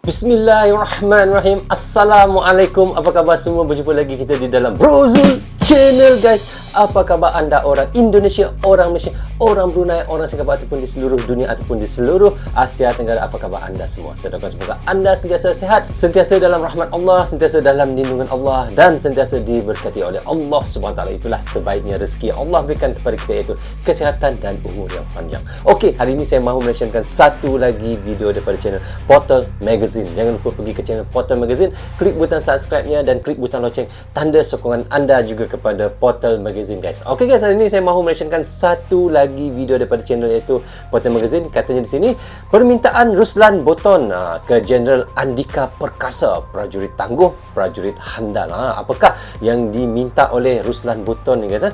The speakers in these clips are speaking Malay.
Bismillahirrahmanirrahim. Assalamualaikum. Apa khabar semua? Berjumpa lagi kita di dalam Brozul Channel, guys. Apa khabar anda orang Indonesia, orang Malaysia, orang Brunei, orang Singapura ataupun di seluruh dunia ataupun di seluruh Asia Tenggara? Apa khabar anda semua? Saya doakan semoga anda sentiasa sihat, sentiasa dalam rahmat Allah, sentiasa dalam lindungan Allah dan sentiasa diberkati oleh Allah SWT. Itulah sebaiknya rezeki yang Allah berikan kepada kita, iaitu kesihatan dan umur yang panjang. Okey, hari ini saya mahu menyaksikan satu lagi video daripada channel Portal Magazine. Jangan lupa pergi ke channel Portal Magazine, klik butang subscribe-nya dan klik butang loceng, tanda sokongan anda juga kepada Portal Magazine, guys. Okey guys, hari ini saya mahu menyaksikan satu lagi video daripada channel, iaitu Portal Magazine. Katanya di sini, permintaan Ruslan Botton ke Jeneral Andika Perkasa, prajurit tangguh, prajurit handal. Apakah yang diminta oleh Ruslan Botton ni, guys?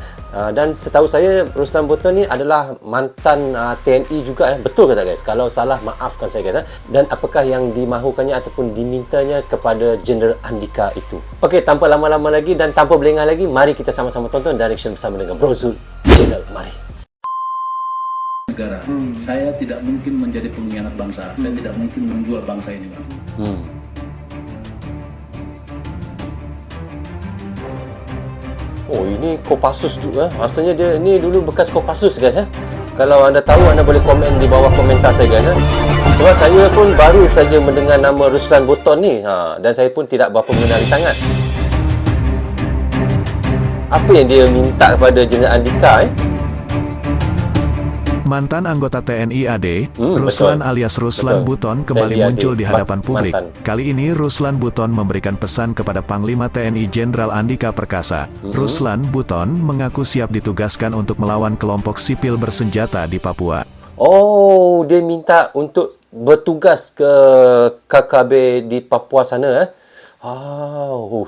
Dan setahu saya Ruslan Botton ni adalah mantan TNI juga, betul ke tak, guys? Kalau salah maafkan saya, guys. Dan apakah yang dimahukannya ataupun dimintanya kepada Jeneral Andika itu? Okey, tanpa lama-lama lagi dan tanpa berlengah lagi, mari kita sama-sama tonton Direction bersama dengan Brozul Channel. Mari. Negara. Saya tidak mungkin menjadi pengkhianat bangsa. Saya tidak mungkin menjual bangsa ini, Bang. Oh, ini Kopassus juga. Rasanya dia ini dulu bekas Kopassus, guys. Kalau anda tahu, anda boleh komen di bawah komentar saya, guys. Sebab saya pun baru saja mendengar nama Ruslan Botton ni, dan saya pun tidak berapa mengenali sangat. Apa yang dia minta kepada Jeneral Andika? Mantan anggota TNI AD, Ruslan alias Ruslan Botton kembali muncul di hadapan publik. Kali ini Ruslan Botton memberikan pesan kepada Panglima TNI Jenderal Andika Perkasa. Ruslan Botton mengaku siap ditugaskan untuk melawan kelompok sipil bersenjata di Papua. Oh, dia minta untuk bertugas ke KKB di Papua sana.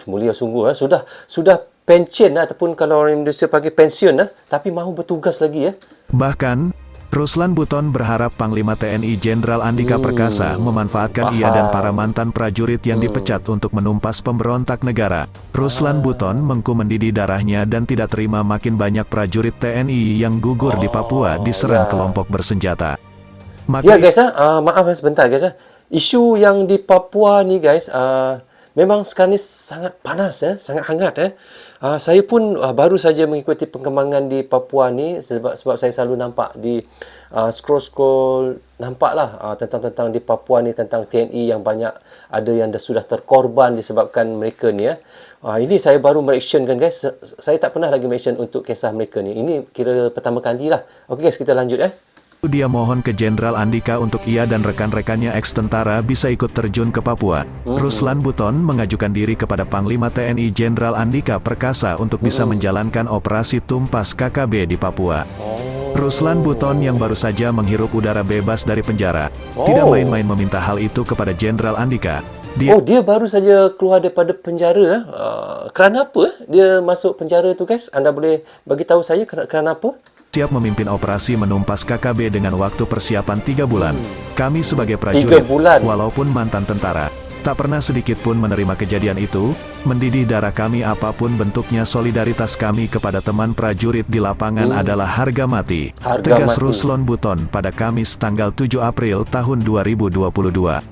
Mulia sungguh. Sudah pensiun ataupun kalau orang Indonesia panggil pensiun, tapi mahu bertugas lagi. Bahkan Ruslan Botton berharap Panglima TNI Jenderal Andika Perkasa memanfaatkan ia dan para mantan prajurit yang dipecat untuk menumpas pemberontak negara. Ruslan Botton mengaku mendidih darahnya dan tidak terima makin banyak prajurit TNI yang gugur di Papua diserang kelompok bersenjata. Ya guys, maaf sebentar guys. Isu yang di Papua ni guys, memang sekarang ni sangat panas, sangat hangat. Saya pun baru saja mengikuti perkembangan di Papua ni sebab saya selalu nampak di scroll nampaklah tentang di Papua ni, tentang TNI yang banyak ada yang sudah terkorban disebabkan mereka ni. Ini saya baru mereactionkan, guys. Saya tak pernah lagi mereaction untuk kisah mereka ni. Ini kira pertama kali lah. Okey guys, kita lanjut. Dia mohon ke Jenderal Andika untuk ia dan rekan-rekannya ex-tentara bisa ikut terjun ke Papua. Ruslan Botton mengajukan diri kepada Panglima TNI Jenderal Andika Perkasa untuk bisa menjalankan operasi tumpas KKB di Papua. Ruslan Botton yang baru saja menghirup udara bebas dari penjara, tidak main-main meminta hal itu kepada Jenderal Andika. Dia baru saja keluar daripada penjara. Kerana apa dia masuk penjara tu, guys? Anda boleh bagi tahu saya kerana apa? Siap memimpin operasi menumpas KKB dengan waktu persiapan 3 bulan. Kami sebagai prajurit, walaupun mantan tentara, tak pernah sedikit pun menerima kejadian itu. Mendidih darah kami apapun bentuknya. Solidaritas kami kepada teman prajurit di lapangan adalah harga mati. Tegas Ruslan Botton pada Kamis tanggal 7 April tahun 2022.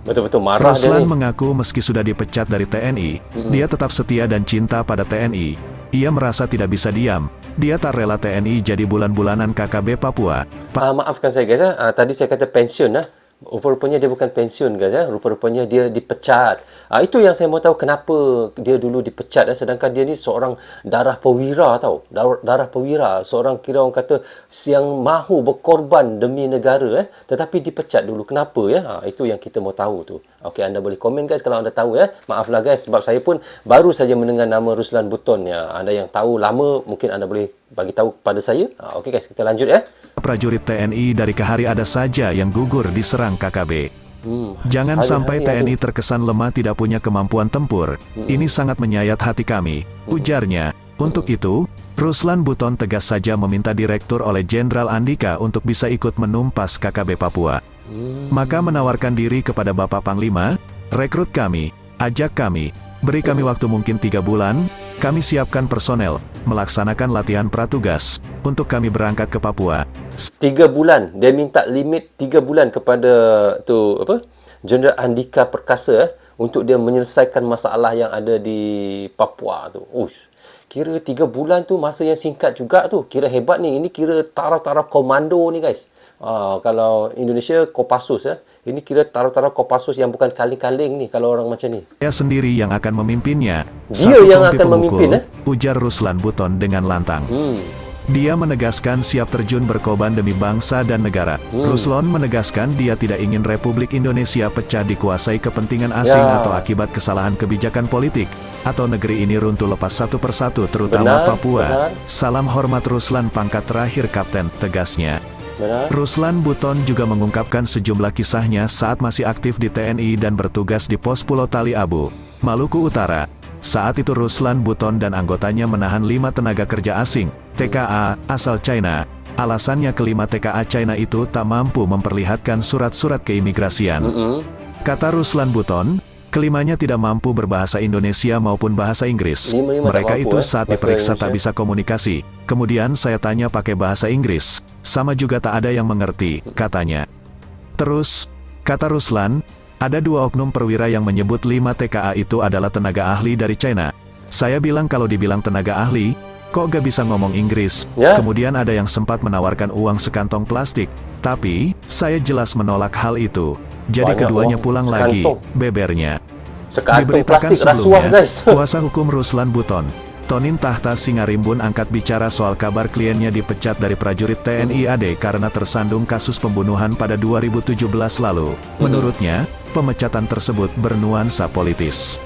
Betul-betul marah Ruslan mengaku meski sudah dipecat dari TNI, dia tetap setia dan cinta pada TNI. Ia merasa tidak bisa diam. Dia tak rela TNI jadi bulan-bulanan KKB Papua. Maafkan saya, guys. Tadi saya kata pensiun. Rupa-rupanya dia bukan pensiun, guys. Rupa-rupanya dia dipecat. Itu yang saya mau tahu, kenapa dia dulu dipecat. Sedangkan dia ni seorang darah perwira, tau. Darah perwira. Seorang kira orang kata yang mahu berkorban demi negara. Tetapi dipecat dulu. Kenapa? Itu yang kita mau tahu tu. Okey, anda boleh komen, guys, kalau anda tahu. Maaflah, guys, sebab saya pun baru saja mendengar nama Ruslan Botton. Anda yang tahu lama, mungkin anda boleh bagi tahu pada saya. Okey, guys, kita lanjut. Prajurit TNI dari Kahari ada saja yang gugur diserang KKB. Jangan sampai TNI terkesan lemah tidak punya kemampuan tempur. Ini sangat menyayat hati kami, ujarnya. Untuk itu, Ruslan Botton tegas saja meminta direktur oleh Jenderal Andika untuk bisa ikut menumpas KKB Papua. Maka menawarkan diri kepada Bapak Panglima, rekrut kami, ajak kami, beri kami waktu mungkin 3 bulan, kami siapkan personel, melaksanakan latihan pratugas, untuk kami berangkat ke Papua. 3 bulan, dia minta limit 3 bulan kepada Jeneral Andika Perkasa untuk dia menyelesaikan masalah yang ada di Papua tu. Kira 3 bulan tu masa yang singkat juga tu. Kira hebat ni. Ini kira taraf-taraf komando ni guys. Kalau Indonesia Kopassus ya. Ini kira taraf-taraf Kopassus yang bukan kaling-kaling ni kalau orang macam ni. Dia sendiri yang akan memimpinnya. Dia yang akan memimpin ujar Ruslan Buton dengan lantang. Dia menegaskan siap terjun berkorban demi bangsa dan negara. Ruslan menegaskan dia tidak ingin Republik Indonesia pecah dikuasai kepentingan asing atau akibat kesalahan kebijakan politik, atau negeri ini runtuh lepas satu persatu terutama Papua. Salam hormat Ruslan pangkat terakhir Kapten, tegasnya. Ruslan Buton juga mengungkapkan sejumlah kisahnya saat masih aktif di TNI dan bertugas di pos Pulau Tali Abu, Maluku Utara. Saat itu Ruslan Buton dan anggotanya menahan 5 tenaga kerja asing, TKA, asal China. Alasannya kelima TKA China itu tak mampu memperlihatkan surat-surat keimigrasian. Kata Ruslan Buton, kelimanya tidak mampu berbahasa Indonesia maupun bahasa Inggris. Mereka itu saat diperiksa tak bisa komunikasi. Kemudian saya tanya pakai bahasa Inggris. Sama juga tak ada yang mengerti, katanya. Terus, kata Ruslan, ada 2 oknum perwira yang menyebut 5 TKA itu adalah tenaga ahli dari China. Saya bilang kalau dibilang tenaga ahli, kok gak bisa ngomong Inggris? Kemudian ada yang sempat menawarkan uang sekantong plastik. Tapi, saya jelas menolak hal itu. Jadi keduanya pulang lagi, bebernya. Diberitakan sebelumnya, kuasa hukum Ruslan Buton, Tonin Tahta Singarimbun angkat bicara soal kabar kliennya dipecat dari prajurit TNI AD karena tersandung kasus pembunuhan pada 2017 lalu. Menurutnya, pemecatan tersebut bernuansa politis.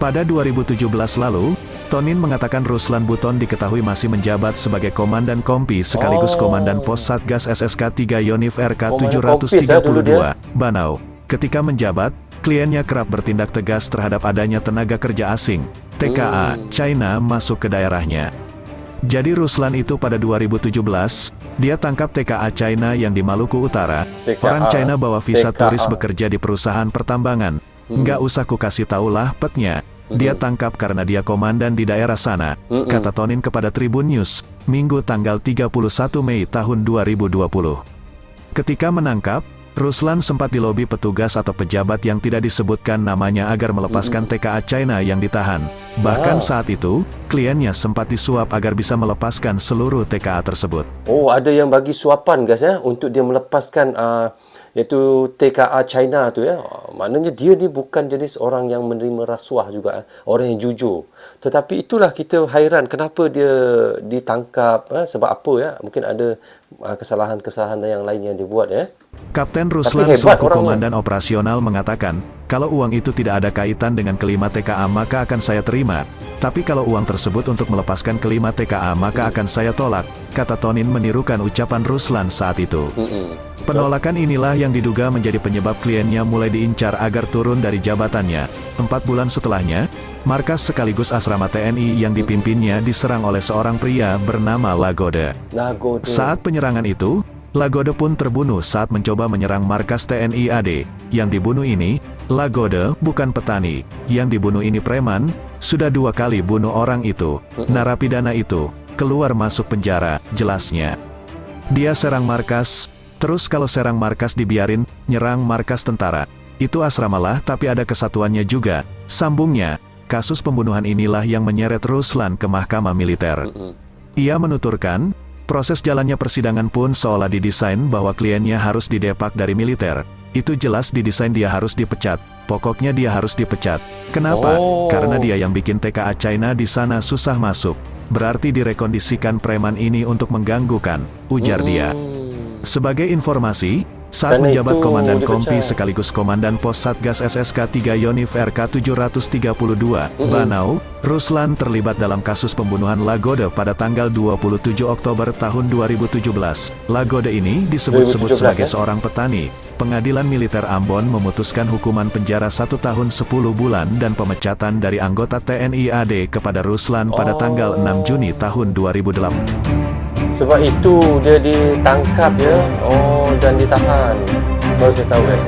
Pada 2017 lalu, Tonin mengatakan Ruslan Buton diketahui masih menjabat sebagai Komandan Kompi sekaligus Komandan Pos Satgas SSK 3 Yonif RK 732, Banau. Ketika menjabat, kliennya kerap bertindak tegas terhadap adanya tenaga kerja asing, TKA, China masuk ke daerahnya. Jadi Ruslan itu pada 2017, dia tangkap TKA China yang di Maluku Utara. Orang China bawa visa turis bekerja di perusahaan pertambangan. Nggak usah ku kasih tahu lah petnya. Dia tangkap karena dia komandan di daerah sana, kata Tonin kepada Tribun News, Minggu tanggal 31 Mei tahun 2020. Ketika menangkap, Ruslan sempat dilobi petugas atau pejabat yang tidak disebutkan namanya agar melepaskan TKA China yang ditahan. Bahkan saat itu, kliennya sempat disuap agar bisa melepaskan seluruh TKA tersebut. Ada yang bagi suapan guys ya, untuk dia melepaskan iaitu TKA China tu ya. Maknanya dia ni bukan jenis orang yang menerima rasuah juga, orang yang jujur. Tetapi itulah kita hairan kenapa dia ditangkap, sebab apa ya? Mungkin ada kesalahan-kesalahan yang lain yang dibuat ya. Kapten Ruslan selaku komandan operasional mengatakan, kalau uang itu tidak ada kaitan dengan kelima TKA maka akan saya terima. Tapi kalau uang tersebut untuk melepaskan kelima TKA maka akan saya tolak, kata Tonin menirukan ucapan Ruslan saat itu. Penolakan inilah yang diduga menjadi penyebab kliennya mulai diincar agar turun dari jabatannya. 4 bulan setelahnya, markas sekaligus asrama TNI yang dipimpinnya diserang oleh seorang pria bernama Lagode. Saat penyerangan itu, Lagode pun terbunuh saat mencoba menyerang markas TNI AD. Yang dibunuh ini, Lagode bukan petani. Yang dibunuh ini preman, sudah 2 kali bunuh orang itu. Narapidana itu keluar masuk penjara, jelasnya. Dia serang markas. Terus kalau serang markas dibiarin, nyerang markas tentara. Itu asramalah tapi ada kesatuannya juga, sambungnya. Kasus pembunuhan inilah yang menyeret Ruslan ke mahkamah militer. Ia menuturkan, proses jalannya persidangan pun seolah didesain bahwa kliennya harus didepak dari militer. Itu jelas didesain dia harus dipecat. Pokoknya dia harus dipecat. Kenapa? Karena dia yang bikin TKA China di sana susah masuk. Berarti direkondisikan preman ini untuk mengganggukan, ujar dia. Sebagai informasi, saat menjabat Komandan Kompi sekaligus Komandan Pos Satgas SSK 3 Yonif RK 732, Banau, Ruslan terlibat dalam kasus pembunuhan Lagode pada tanggal 27 Oktober tahun 2017. Lagode ini disebut-sebut sebagai seorang petani. Pengadilan Militer Ambon memutuskan hukuman penjara 1 tahun 10 bulan dan pemecatan dari anggota TNI AD kepada Ruslan pada tanggal 6 Juni tahun 2008. Sebab itu dia ditangkap ya. Dan ditahan. Baru saya tahu guys.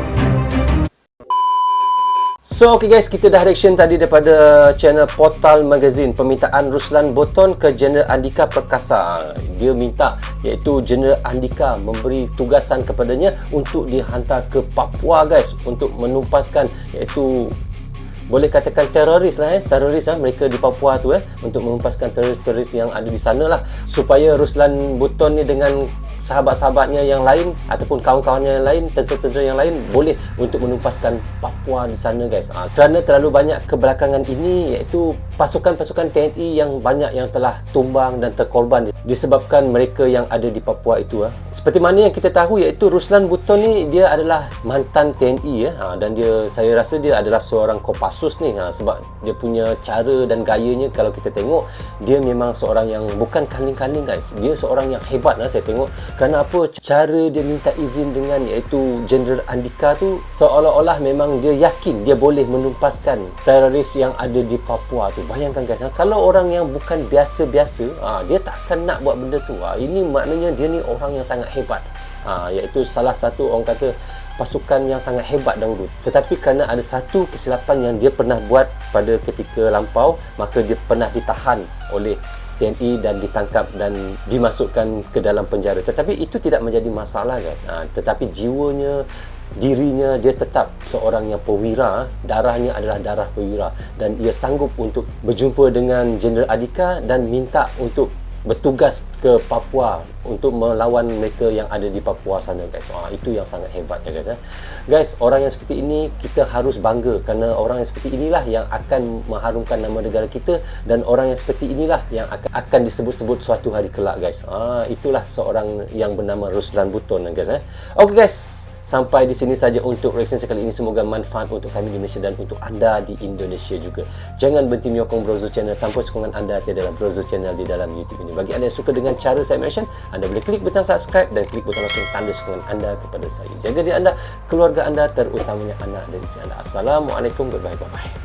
So okay guys, kita dah reaction tadi daripada channel Portal Magazine, permintaan Ruslan Botton ke Jeneral Andika Perkasa. Dia minta iaitu Jeneral Andika memberi tugasan kepadanya untuk dihantar ke Papua guys, untuk menumpaskan iaitu boleh katakan teroris lah teroris mereka di Papua tu untuk menumpaskan teroris-teroris yang ada di sana lah, supaya Ruslan Botton ni dengan sahabat-sahabatnya yang lain ataupun kawan-kawannya yang lain, tentera-tentera yang lain boleh untuk menumpaskan Papua di sana guys. Kerana terlalu banyak kebelakangan ini iaitu pasukan-pasukan TNI yang banyak yang telah tumbang dan terkorban disebabkan mereka yang ada di Papua itu. Seperti mana yang kita tahu iaitu Ruslan Botton ni dia adalah mantan TNI dan saya rasa dia adalah seorang Kopassus ni sebab dia punya cara dan gayanya kalau kita tengok dia memang seorang yang bukan kaling-kaling guys. Dia seorang yang hebat saya tengok. Kerana apa? Cara dia minta izin dengan iaitu Jeneral Andika tu seolah-olah memang dia yakin dia boleh menumpaskan teroris yang ada di Papua tu. Bayangkan guys, kalau orang yang bukan biasa-biasa, dia tak akan nak buat benda tu. Ini maknanya dia ni orang yang sangat hebat. Iaitu salah satu orang kata pasukan yang sangat hebat dahulu. Tetapi kerana ada satu kesilapan yang dia pernah buat pada ketika lampau, maka dia pernah ditahan oleh TNI dan ditangkap dan dimasukkan ke dalam penjara. Tetapi itu tidak menjadi masalah guys. Tetapi jiwanya, dirinya, dia tetap seorang yang perwira, darahnya adalah darah perwira dan ia sanggup untuk berjumpa dengan Jeneral Andika dan minta untuk bertugas ke Papua untuk melawan mereka yang ada di Papua sana guys. Itu yang sangat hebat ya guys. Guys, orang yang seperti ini kita harus bangga kerana orang yang seperti inilah yang akan mengharumkan nama negara kita dan orang yang seperti inilah yang akan disebut-sebut suatu hari kelak guys. Itulah seorang yang bernama Ruslan Botton guys. Okay guys, sampai di sini saja untuk reaction sekali ini. Semoga manfaat untuk kami di Malaysia dan untuk anda di Indonesia juga. Jangan berhenti menyokong Brozo Channel. Tanpa sokongan anda tiada Brozo Channel di dalam YouTube ini. Bagi anda yang suka dengan cara saya mention, anda boleh klik butang subscribe dan klik butang lonceng tanda sokongan anda kepada saya. Jaga diri anda, keluarga anda, terutamanya anak dan isteri anda. Assalamualaikum, goodbye, bye-bye.